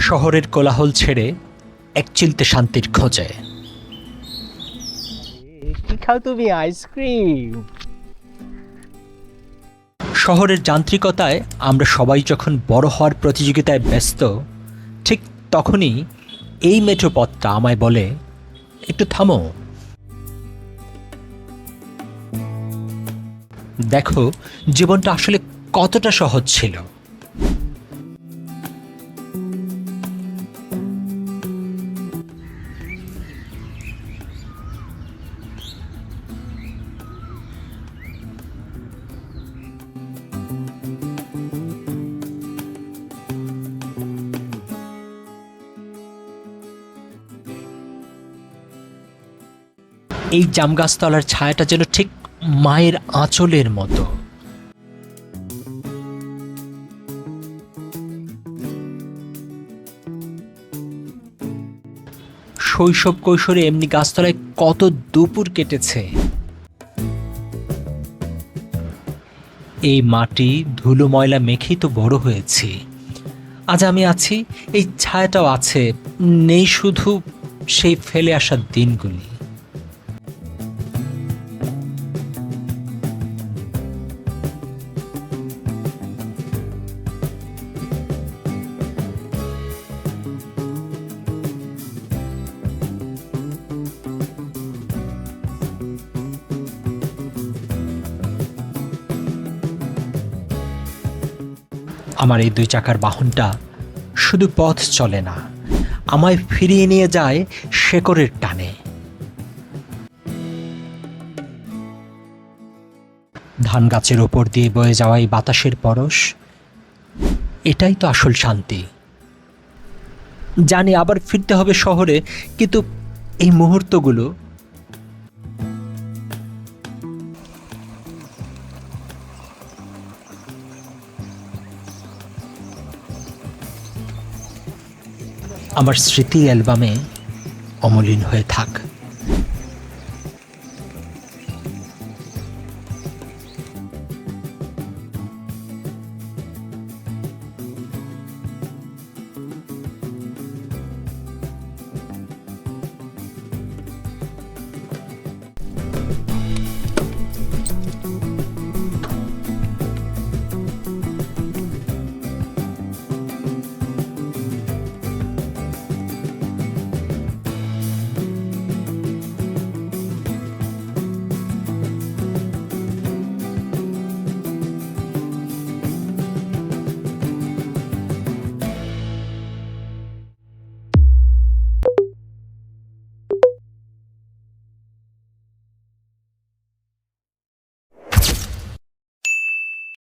শহরের কোলাহল ছেড়ে একচিলতে শান্তির খোঁজে। কি খাও তুমি? আইসক্রিম? শহরের যান্ত্রিকতায় আমরা সবাই যখন বড় হওয়ার প্রতিযোগিতায় ব্যস্ত, ঠিক তখনই এই মেট্রো পথটা আমায় বলে, একটু থামো, দেখো জীবনটা আসলে কতটা সহজ ছিল। এই জামগাছতলার ছায়াটা যেন ঠিক মায়ের আঁচলের মতো। শৈশব কৈশোরে এমনি গাছতলায় কত দুপুর কেটেছে। এই মাটি ধুলো ময়লা মেখেই তো বড় হয়েছি। আজ আমি আছি, এই ছায়াটাও আছে, নেই শুধু সেই ফেলে আসা দিনগুলি। আমার এই দুই চাকার বাহনটা শুধু পথ চলে না, আমায় ফিরিয়ে নিয়ে যায় শেকড়ের টানে। ধান গাছের ওপর দিয়ে বয়ে যাওয়া এই বাতাসের পরশ, এটাই তো আসল শান্তি। জানি আবার ফিরতে হবে শহরে, কিন্তু এই মুহূর্তগুলো, আমার স্মৃতি অ্যালবামে অমলিন হয়ে থাক।